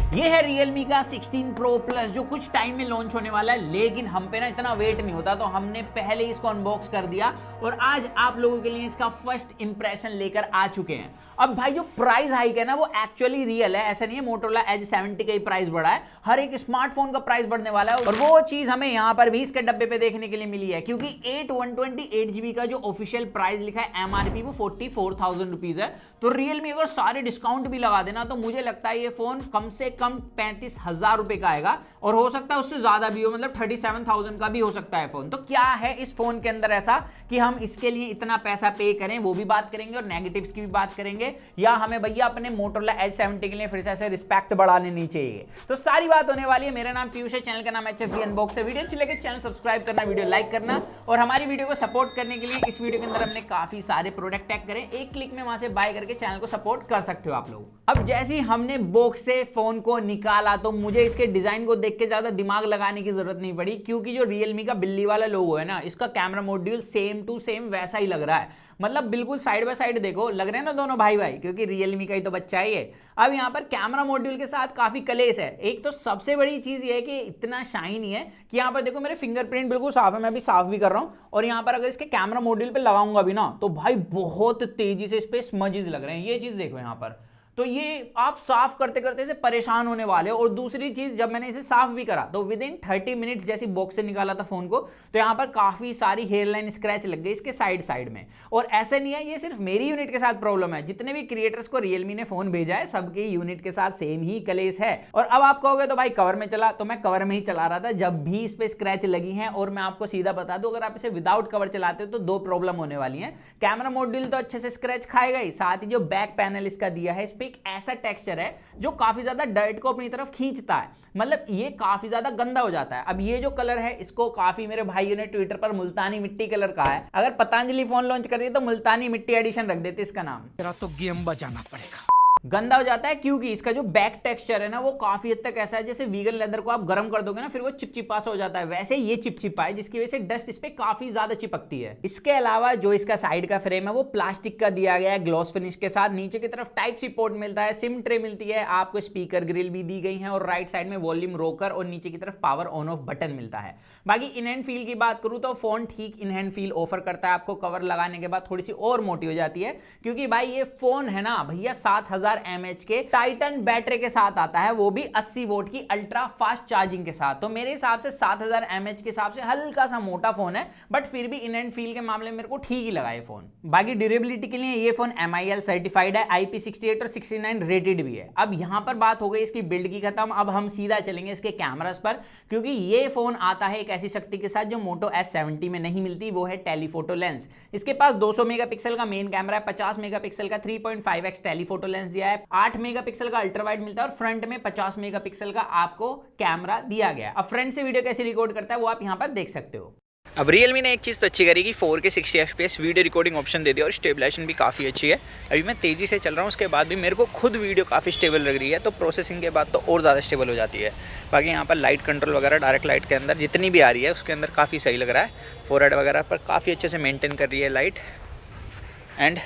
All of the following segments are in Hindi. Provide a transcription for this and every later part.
ये है Realme का 16 Pro Plus जो कुछ टाइम में लॉन्च होने वाला है, लेकिन हम पे ना इतना वेट नहीं होता तो हमने पहले ही इसको अनबॉक्स कर दिया और आज आप लोगों के लिए इसका फर्स्ट इंप्रेशन लेकर आ चुके हैं। अब भाई जो प्राइस हाइक है ना वो एक्चुअली रियल है, ऐसा नहीं है Motorola Edge 70 का ही प्राइस बढ़ा है, हर एक स्मार्टफोन का प्राइस बढ़ने वाला है और वो चीज हमें यहाँ पर भी इसके डब्बे पे देखने के लिए मिली है क्योंकि 128GB का जो ऑफिशियल प्राइस लिखा है MRP वो 44,000 रुपीज है। तो Realme अगर सारे डिस्काउंट भी लगा देना तो मुझे लगता है ये फोन कम से कम 35,000 रुपए का आएगा और हो सकता है उससे ज्यादा भी हो, मतलब 37,000 का भी हो सकता है फोन। तो क्या है इस फोन के अंदर ऐसा कि हम इसके लिए इतना पैसा पे करें, वो भी बात करेंगे और नेगेटिव्स की भी बात करेंगे, या हमें भैया अपने Motorola Edge 70 के लिए फिर से ऐसे रिस्पेक्ट बढ़ा लेनी चाहिए। तो सारी बात होने वाली है। मेरा नाम पीयूष है, चैनल का नाम HFD अनबॉक्स है। वीडियो अच्छी लगे चैनल सब्सक्राइब करना, वीडियो लाइक करना और हमारी वीडियो को सपोर्ट करने के लिए इस वीडियो के अंदर हमने काफी सारे प्रोडक्ट टैग करे, एक क्लिक में वहां से बाय करके चैनल को सपोर्ट कर सकते हो आप लोग। अब जैसे ही हमने बॉक्स से फोन को निकाला तो मुझे इसके डिजाइन को देख के ज्यादा दिमाग लगाने की जरूरत नहीं पड़ी क्योंकि जो Realme का बिल्ली वाला लोगो है ना, इसका camera module same to same वैसा ही लग रहा है, मतलब बिल्कुल साइड बाय साइड देखो लग रहे हैं ना दोनों भाई भाई, क्योंकि Realme का ही तो बच्चा है ये। अब यहाँ पर कैमरा मॉड्यूल के साथ काफी कलेस है। एक तो सबसे बड़ी चीज ये है कि इतना शाइनी है कि यहाँ पर देखो मेरे फिंगरप्रिंट बिल्कुल साफ है, मैं भी साफ भी कर रहा हूँ और यहाँ पर अगर इसके कैमरा मॉड्यूल पे लगाऊंगा भी ना तो भाई बहुत तेजी से इस पे स्मजेस लग रहे हैं। ये चीज देखो यहाँ पर, तो ये आप साफ करते करते इसे परेशान होने वाले हो। और दूसरी चीज जब मैंने इसे साफ भी करा तो विद इन 30 मिनट्स जैसी बॉक्स से निकाला था फोन को तो यहाँ पर काफी सारी हेयरलाइन स्क्रैच लग गई इसके साइड में। और ऐसे नहीं है ये सिर्फ मेरी यूनिट के साथ प्रॉब्लम है, जितने भी क्रिएटर्स को Realme ने फोन भेजा है सबके यूनिट के साथ सेम ही कलेस है। और अब आप कहोगे तो भाई कवर में चला, तो मैं कवर में ही चला रहा था जब भी इस पे स्क्रैच लगी है। और मैं आपको सीधा बता दूं अगर आप इसे विदाउट कवर चलाते हो तो दो प्रॉब्लम होने वाली है। कैमरा मॉड्यूल तो अच्छे से स्क्रैच खाएगा ही, साथ ही जो बैक पैनल इसका दिया है इस पे एक ऐसा टेक्सचर है जो काफी ज्यादा डर्ट को अपनी तरफ खींचता है, मतलब ये काफी ज्यादा गंदा हो जाता है। अब ये जो कलर है इसको काफी मेरे भाइयों ने ट्विटर पर मुल्तानी मिट्टी कलर कहा है, अगर पतंजलि फोन लॉन्च कर दी तो मुल्तानी मिट्टी एडिशन रख देते इसका नाम। तेरा तो गेम बजाना पड़ेगा। गंदा हो जाता है क्योंकि इसका जो बैक टेक्सचर है ना वो काफी हद तक ऐसा है जैसे वीगन लेदर को आप गर्म कर दोगे ना फिर वो चिपचिपा सा हो जाता है, वैसे ये चिपचिपा है जिसकी वजह से डस्ट इस पे काफी ज्यादा चिपकती है। इसके अलावा जो इसका साइड का फ्रेम है वो प्लास्टिक का दिया गया है ग्लॉस फिनिश के साथ। नीचे की तरफ टाइप सी पोर्ट मिलता है, सिम ट्रे मिलती है, आपको स्पीकर ग्रिल भी दी गई है और राइट साइड में वॉल्यूम रोकर और नीचे की तरफ पावर ऑन ऑफ बटन मिलता है। बाकी इन हैंड फील की बात करूं तो फोन ठीक इन हैंड फील ऑफर करता है आपको, कवर लगाने के बाद थोड़ी सी और मोटी हो जाती है क्योंकि भाई ये फोन है ना भैया 7000 mAh के टाइटन बैटरी के साथ आता है, वो भी 80 वोट की अल्ट्रा फास्ट चार्जिंग के साथ। तो मेरे हिसाब से 7000 mAh के हिसाब से हल्का सा मोटा फोन है, बट फिर भी इन एंड फील के मामले में मेरे को ठीक ही लगा ये फोन। बाकी ड्यूरेबिलिटी के लिए ये फोन MIL सर्टिफाइड है, IP68 और 69 रेटेड भी है। अब यहां पर बात हो गई इसकी बिल्ड की खत्म, अब हम सीधा चलेंगे इसके कैमरास पर क्योंकि ये फोन आता है एक ऐसी शक्ति के साथ जो Moto S70 में नहीं मिलती, वो है टेलीफोटो लेंस। इसके पास 200 मेगापिक्सल का मेन कैमरा है, 50 मेगापिक्सल का 3.5x टेलीफोटो लेंस दिया है, 8 मेगापिक्सल का अल्ट्रा वाइड मिलता है और फ्रंट में 50 मेगापिक्सल का आपको कैमरा दिया गया है। अब फ्रंट से वीडियो कैसे रिकॉर्ड करता है वो आप यहां पर देख सकते हो। अब Realme ने एक चीज़ तो अच्छी करी कि 4K 60 FPS video recording option दे दिया और स्टेबलाइजेशन भी काफ़ी अच्छी है। अभी मैं तेज़ी से चल रहा हूँ उसके बाद भी मेरे को खुद वीडियो काफ़ी स्टेबल लग रही है, तो प्रोसेसिंग के बाद तो और ज़्यादा स्टेबल हो जाती है। बाकी यहाँ पर लाइट कंट्रोल वगैरह डायरेक्ट लाइट के अंदर जितनी भी आ रही है उसके अंदर काफ़ी सही लग रहा है। फोरहेड वगैरह पर काफ़ी अच्छे से मेनटेन कर रही है लाइट। एंड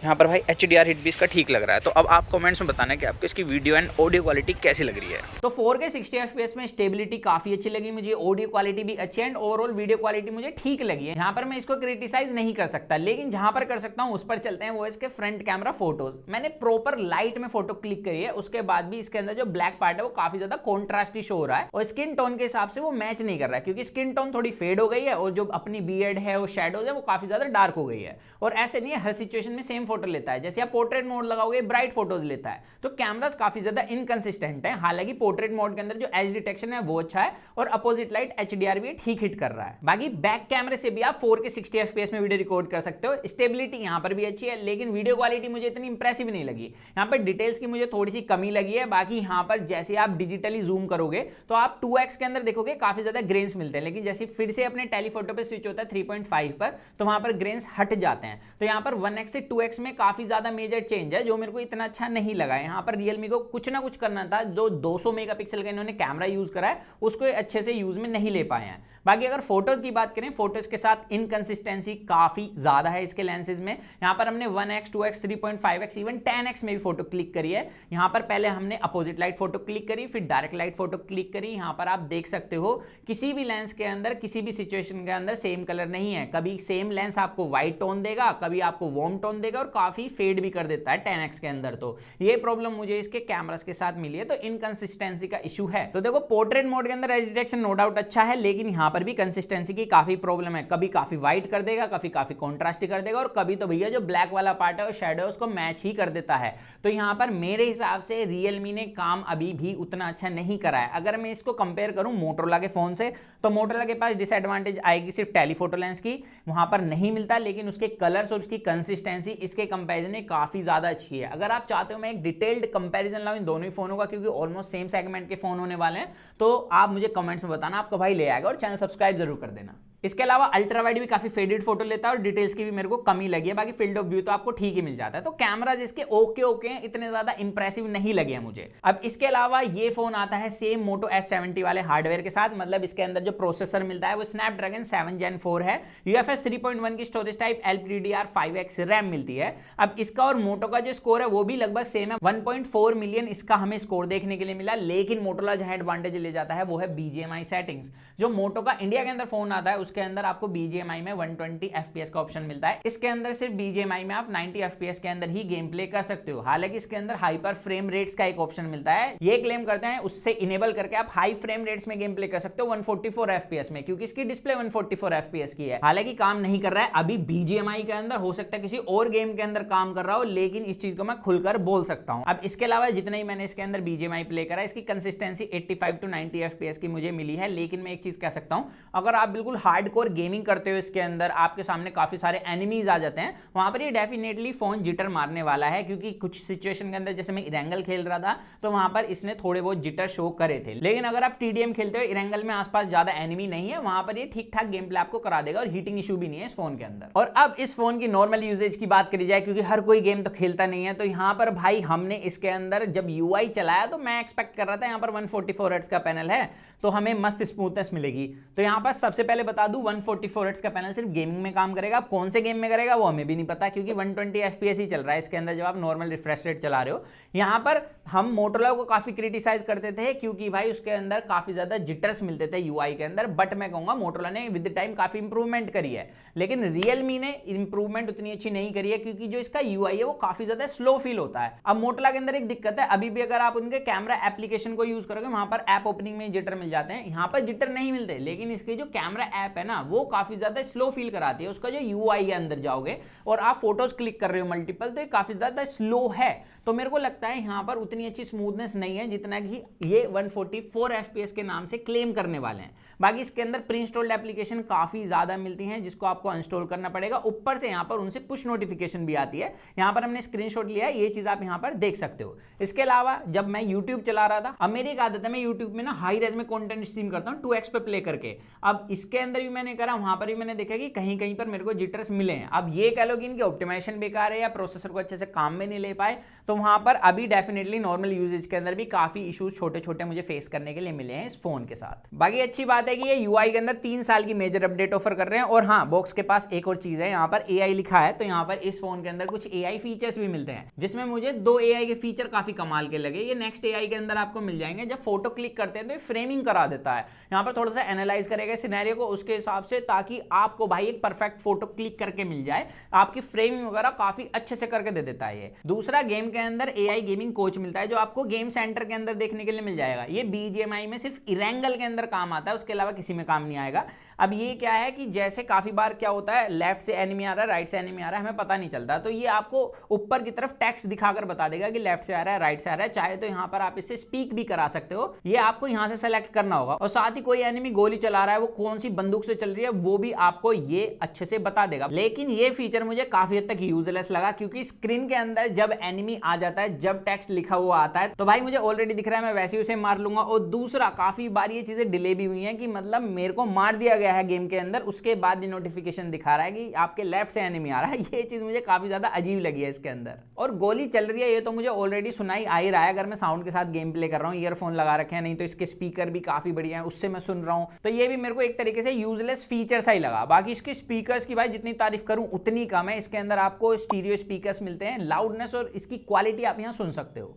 यहाँ पर भाई HDR हिट भी इसका ठीक लग रहा है। तो अब आप कमेंट्स में बताना कि आपको इसकी वीडियो एंड ऑडियो क्वालिटी कैसी लग रही है। तो 4K 60 FPS में स्टेबिलिटी काफी अच्छी लगी मुझे, ऑडियो क्वालिटी भी अच्छी है एंड ओवरऑल वीडियो क्वालिटी मुझे ठीक लगी है। यहाँ पर मैं इसको क्रिटिसाइज नहीं कर सकता, लेकिन जहां पर कर सकता हूं उस पर चलते हैं, वो इसके फ्रंट कैमरा फोटोज। मैंने प्रॉपर लाइट में फोटो क्लिक करी है, उसके बाद भी इसके अंदर जो ब्लैक पार्ट है वो काफी ज्यादा कॉन्ट्रास्टी शो हो रहा है और स्किन टोन के हिसाब से वो मैच नहीं कर रहा है क्योंकि स्किन टोन थोड़ी फेड हो गई है और जो अपनी बियर्ड है वो शेडोज है वो काफी ज्यादा डार्क हो गई है। और ऐसे नहीं है हर सिचुएशन में सेम फोटो लेता है, जैसे आप पोर्ट्रेट मोड लगाओगे ब्राइट फोटोज लेता है। तो कैमरास काफी ज्यादा इनकंसिस्टेंट है। हालांकि पोर्ट्रेट मोड के अंदर जो एज डिटेक्शन है वो अच्छा है और अपोजिट लाइट HDR भी ठीक हिट कर रहा है। बाकी बैक कैमरे से भी आप 4K 60 FPS में वीडियो रिकॉर्ड कर सकते हो। स्टेबिलिटी यहाँ पर भी अच्छी है, लेकिन वीडियो क्वालिटी मुझे इतनी इंप्रेसिव नहीं लगी। यहाँ पर डिटेल्स की मुझे थोड़ी सी कमी लगी है। बाकी यहाँ पर जैसे आप डिजिटली जूम करोगे तो आप 2x के अंदर देखोगे काफी ज्यादा ग्रेन्स मिलते हैं, लेकिन जैसे फिर से अपने टेलीफोटो पे स्विच होता है 3.5 पर तो वहां पर ग्रेन्स हट जाते हैं। तो यहाँ पर 1x से 2x में काफी ज्यादा मेजर चेंज है जो मेरे को इतना अच्छा नहीं लगा है। यहाँ पर Realme को कुछ ना कुछ करना था, जो 200 मेगापिक्सल का इन्होंने कैमरा यूज करा है उसको अच्छे से यूज में नहीं ले पाए हैं। बाकी अगर फोटोज की बात करें, फोटोज के साथ इनकंसिस्टेंसी काफी ज्यादा है इसके लेंसेज में। यहाँ पर हमने 1x 2x 3.5x even 10x में भी फोटो क्लिक करी है। यहाँ पर पहले हमने अपोजिट लाइट फोटो क्लिक करी, फिर डायरेक्ट लाइट फोटो क्लिक करी। यहाँ पर आप देख सकते हो किसी भी लेंस के अंदर किसी भी सिचुएशन के अंदर सेम कलर नहीं है। कभी सेम लेंस आपको व्हाइट टोन देगा, कभी आपको वार्म टोन देगा और काफी फेड भी कर देता है 10x के अंदर। तो ये प्रॉब्लम मुझे इसके कैमरास के साथ मिली है, तो इनकंसिस्टेंसी का इशू है। तो देखो पोर्ट्रेट मोड के अंदर एज डिटेक्शन नो डाउट अच्छा है, लेकिन यहाँ पर भी कंसिस्टेंसी की काफी प्रॉब्लम है। कभी काफी व्हाइट कर देगा, कभी काफी कॉन्ट्रास्टी कर देगा, और कभी तो भैया जो ब्लैक वाला पार्ट है और शेडो उसको मैच ही कर देता है। तो यहाँ पर मेरे हिसाब से Realme ने काम अभी भी उतना अच्छा नहीं करा है। अगर मैं इसको कंपेयर करूं मोटोरोला के फोन से, तो मोटोरोला के पास डिसएडवांटेज आएगी सिर्फ टेलीफोटो लेंस की, वहां पर नहीं मिलता, लेकिन उसके कलर्स और उसकी कंसिस्टेंसी इसके कंपैरिजन में काफी ज्यादा अच्छी है। अगर आप चाहते हो मैं एक डिटेल्ड कंपैरिजन लाऊं इन दोनों ही फोनों का, क्योंकि ऑलमोस्ट सेम सेगमेंट के फोन होने वाले हैं, तो आप मुझे कमेंट्स में बताना, आपका भाई ले आएगा, और चैनल सब्सक्राइब जरूर कर देना। इसके अलावा अल्ट्रा वाइड भी काफी फेडेड फोटो लेता है और डिटेल्स की भी मेरे को कमी लगी है। बाकी फील्ड ऑफ व्यू तो आपको ठीक ही मिल जाता है। तो कैमरा जिसके ओके हैं, इतने ज्यादा इंप्रेसिव नहीं लगे हैं मुझे। अब इसके अलावा ये फोन आता है सेम मोटो S70 वाले हार्डवेयर के साथ, मतलब इसके अंदर जो प्रोसेसर मिलता है वो स्नैपड्रैगन 7 Gen 4 है। UFS 3.1 की स्टोरेज टाइप, LPDDR5X रैम मिलती है। अब इसका और मोटो का जो स्कोर है वो भी लगभग सेम है, 1.4 मिलियन इसका हमें स्कोर देखने के लिए मिला। लेकिन मोटोरोला जहां एडवांटेज ले जाता है वो है BGMI सेटिंग्स। जो मोटो का इंडिया के अंदर फोन आता है उसके अंदर आपको BGMI में 120 FPS का ऑप्शन मिलता है। इसके अंदर सिर्फ BGMI में आप 90 FPS के अंदर ही गेम प्ले कर सकते हो। हालांकि इसके अंदर हाइपर फ्रेम रेट्स का एक ऑप्शन मिलता है, ये क्लेम करते हैं उससे इनेबल करके आप हाई फ्रेम रेट्स में गेम प्ले कर सकते हो 144 FPS में, क्योंकि इसकी डिस्प्ले 144 FPS की है। हालांकि काम नहीं कर रहा है अभी BGMI के अंदर, हो सकता है किसी और गेम के अंदर काम कर रहा हो, लेकिन इस चीज को मैं खुलकर बोल सकता हूं। अब इसके अलावा जितने ही मैंने इसके अंदर BGMI प्ले करा, इसकी कंसिस्टेंसी 85 to 90 FPS की मुझे मिली है। लेकिन मैं एक चीज कह सकता हूं, अगर आप बिल्कुल हार्डकोर गेमिंग करते हो, इसके अंदर आपके सामने काफी सारे एनिमीज आ जाते हैं, वहां पर ये डेफिनेटली फोन जिटर मारने वाला है। क्योंकि कुछ सिचुएशन के अंदर जैसे मैं इरेंगल खेल रहा था तो वहां पर इसने थोड़े बहुत जिटर शो करे थे। लेकिन अगर आप TDM खेलते हो, इरेंगल में आसपास ज्यादा एनिमी नहीं है, वहां पर ये ठीक ठाक गेम प्ले आपको करा देगा और हीटिंग इशू भी नहीं है इस फोन के अंदर। और अब इस फोन की नॉर्मल यूजेज की बात करी जाए, क्योंकि हर कोई गेम तो खेलता नहीं है, तो यहाँ पर भाई हमने इसके अंदर जब UI चलाया तो मैं एक्सपेक्ट कर रहा था यहाँ पर 144 हर्ट्ज का पैनल है तो हमें मस्त स्मूथनेस मिलेगी। तो यहाँ पर सबसे पहले बता दूं 144 हर्ट्ज का पैनल सिर्फ गेमिंग में काम करेगा। अब कौन से गेम में करेगा वो हमें भी नहीं पता, क्योंकि 120 FPS ही चल रहा है इसके अंदर जब आप नॉर्मल रिफ्रेश रेट चला रहे हो। यहाँ पर हम मोटोरोला को काफी क्रिटिसाइज करते थे क्योंकि भाई उसके अंदर काफी ज्यादा जिटर्स मिलते थे UI के अंदर, बट मैं कहूंगा मोटोरोला ने विद टाइम काफी इंप्रूवमेंट करी है। लेकिन Realme ने इंप्रूवमेंट उतनी अच्छी नहीं करी है, क्योंकि जो इसका UI है वो काफी ज्यादा स्लो फील होता है। अब मोटोरोला के अंदर एक दिक्कत है, अभी भी अगर आप उनके कैमरा एप्लीकेशन को यूज करोगे वहां पर ऐप ओपनिंग में जिटर मिल जाते हैं, यहाँ पर जिटर नहीं मिलते। लेकिन इसकी जो कैमरा ऐप है ना वो काफी ज्यादा स्लो फील कराती है। उसका जो UI है अंदर जाओगे और आप फोटोज क्लिक कर रहे हो मल्टीपल, तो ये काफी ज्यादा स्लो है। तो मेरे को लगता है यहाँ पर उतनी अच्छी स्मूथनेस नहीं है जितना कि ये 144 FPS के नाम से क्लेम करने वाले हैं। बाकी इसके अंदर प्री इंस्टॉल्ड एप्लीकेशन काफी ज्यादा मिलती हैं जिसको आपको इंस्टॉल करना पड़ेगा। ऊपर से यहाँ पर उनसे पुश नोटिफिकेशन भी आती है। यहाँ पर हमने स्क्रीनशॉट लिया है, ये चीज आप यहाँ पर देख सकते हो। इसके अलावा जब मैं YouTube चला रहा था, अब मेरी एक आदत है मैं YouTube में ना हाई रेज में कंटेंट स्ट्रीम करता हूँ 2x पे प्ले करके। अब इसके अंदर भी मैंने करा, वहां पर भी मैंने देखा कि कहीं कहीं पर मेरे को जिटर्स मिले हैं। अब ये कह लो कि इनकी ऑप्टिमाइजेशन बेकार है या प्रोसेसर को अच्छे से काम में नहीं ले पाए, तो वहां पर अभी डेफिनेटली नॉर्मल यूजेज के अंदर भी काफी इश्यूज छोटे छोटे मुझे फेस करने के लिए मिले हैं इस फोन के साथ। बाकी अच्छी बात है कि ये UI के अंदर 3 साल की मेजर अपडेट ऑफर कर रहे हैं। और हाँ, बॉक्स के पास एक और चीज है, यहाँ पर AI लिखा है, तो यहाँ पर इस फोन के अंदर कुछ AI फीचर्स भी मिलते हैं, जिसमें मुझे 2 AI के फीचर काफी कमाल के लगे। ये नेक्स्ट AI के अंदर आपको मिल जाएंगे। जब फोटो क्लिक करते हैं तो ये फ्रेमिंग करा देता है, यहाँ पर थोड़ा सा एनालाइज करेगा सिनेरियो को उसके हिसाब से, ताकि आपको भाई एक परफेक्ट फोटो क्लिक करके मिल जाए। आपकी फ्रेमिंग वगैरह काफी अच्छे से करके दे देता है ये। दूसरा, गेम के अंदर AI गेमिंग कोच मिलता है जो आपको गेम सेंटर के अंदर देखने के लिए मिल जाएगा। ये BGMI में सिर्फ इरेंगल के अंदर काम आता है, उसके अलावा किसी में काम नहीं आएगा। अब ये क्या है कि जैसे काफी बार क्या होता है, लेफ्ट से एनिमी आ रहा है, राइट से एनिमी आ रहा है, हमें पता नहीं चलता, तो ये आपको ऊपर की तरफ टेक्स्ट दिखाकर बता देगा कि लेफ्ट से आ रहा है, राइट से आ रहा है। चाहे तो यहाँ पर आप इससे स्पीक भी करा सकते हो, ये आपको यहाँ से सेलेक्ट करना होगा। और साथ ही कोई एनिमी गोली चला रहा है, वो कौन सी बंदूक से चल रही है वो भी आपको ये अच्छे से बता देगा। लेकिन ये फीचर मुझे काफी हद तक यूजलेस लगा, क्योंकि स्क्रीन के अंदर जब एनिमी आ जाता है, जब टेक्स्ट लिखा हुआ आता है, तो भाई मुझे ऑलरेडी दिख रहा है, मैं वैसे ही उसे मार लूंगा। और दूसरा, काफी बार ये चीजें डिले भी हुई हैं कि मतलब मेरे को मार दिया गया है गेम के अंदर, उसके बाद ये नोटिफिकेशन दिखा रहा है कि आपके लेफ्ट से एनिमी आ रहा है। ये चीज मुझे काफी ज्यादा अजीब लगी है इसके अंदर। और गोली चल रही है ये तो मुझे ऑलरेडी सुनाई आ ही रहा है अगर मैं साउंड के साथ गेम प्ले कर रहा हूँ, ईयरफोन लगा रखे हैं, नहीं तो इसके स्पीकर भी काफी बढ़िया है, उससे मैं सुन रहा हूँ। तो ये भी मेरे को एक तरीके से यूजलेस फीचर सा ही लगा। बाकी इसके स्पीकर्स की भाई जितनी तारीफ करूं उतनी कम है। इसके अंदर आपको स्टीरियो स्पीकर्स मिलते हैं, लाउडनेस और इसकी क्वालिटी आप यहां सुन सकते हो।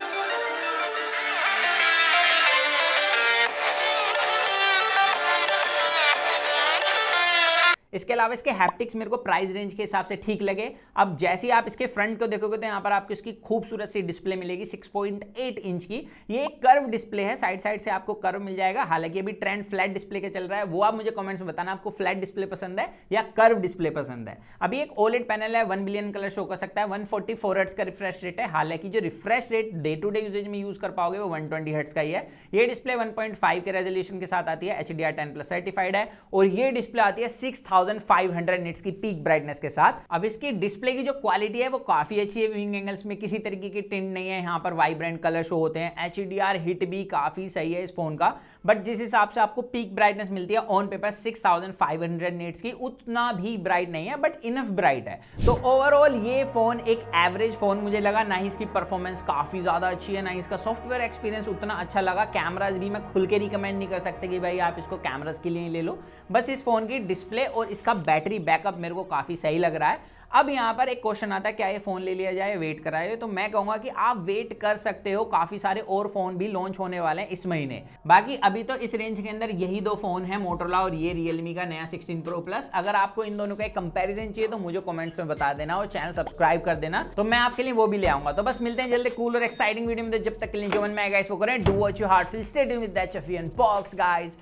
इसके अलावा इसके हैप्टिक्स मेरे को प्राइस रेंज के हिसाब से ठीक लगे। अब जैसे ही आप इसके फ्रंट को देखोगे तो यहाँ पर आपको इसकी खूबसूरत सी डिस्प्ले मिलेगी 6.8 इंच की। ये एक कर्व डिस्प्ले है, साइड साइड से आपको कर्व मिल जाएगा। हालांकि अभी ट्रेंड फ्लैट डिस्प्ले के चल रहा है, वो आप मुझे कमेंट्स में बताना आपको फ्लैट डिस्प्ले पसंद है या कर्व डिस्प्ले पसंद है। अभी एक ओलेड पैनल है, 1 बिलियन कलर शो कर सकता है, 144 हर्ट्ज का रिफ्रेश रेट है। हालांकि जो refresh rate day to day usages में यूज कर पाओगे वो 120 हर्ट्ज का ही है। ये डिस्प्ले 1.5 के रेजोल्यूशन के साथ आती है, HDR10+ सर्टिफाइड है। और ये डिस्प्ले आती है 6500 निट्स की पीक ब्राइटनेस के साथ। अब इसकी डिस्प्ले की जो क्वालिटी है वो काफी अच्छी है, व्यूइंग एंगल्स में किसी तरीके की टिंट नहीं है, यहाँ पर वाइब्रेंट कलर शो होते हैं। HDR हिट भी काफी सही है इस फोन का, बट जिस हिसाब से आपको पीक ब्राइटनेस मिलती है ऑन पेपर 6500 निट्स की, उतना भी ब्राइट नहीं है बट इनफ ब्राइट है। तो ओवरऑल ये फोन एक एवरेज फोन मुझे लगा। ना ही इसकी परफॉर्मेंस काफी ज्यादा अच्छी है, ना ही इसका सॉफ्टवेयर एक्सपीरियंस उतना अच्छा लगा। कैमराज भी मैं खुल के रिकमेंड नहीं कर सकते कि भाई आप इसको कैमराज के लिए ही ले लो, बस इस फोन की डिस्प्ले और इसका बैटरी बैकअप मेरे को काफी सही लग रहा है। अब यहाँ पर एक क्वेश्चन आता है क्या ये फोन ले लिया जाए, वेट कराए? तो मैं कहूंगा कि आप वेट कर सकते हो, काफी सारे और फोन भी लॉन्च होने वाले हैं इस महीने। बाकी अभी तो इस रेंज के अंदर यही दो फोन है, मोटोरोला और ये रियलमी का नया 16 Pro Plus। अगर आपको इन दोनों का एक कंपैरिजन चाहिए तो मुझे कमेंट्स में बता देना और चैनल सब्सक्राइब कर देना, तो मैं आपके लिए वो भी ले आऊंगा। तो बस मिलते हैं जल्दी कूल और एक्साइटिंग वीडियो में। तो जब तक के लिए जो मन में आएगा इसको करें, do what your heart feels, stay tuned with that chuffy and box guys.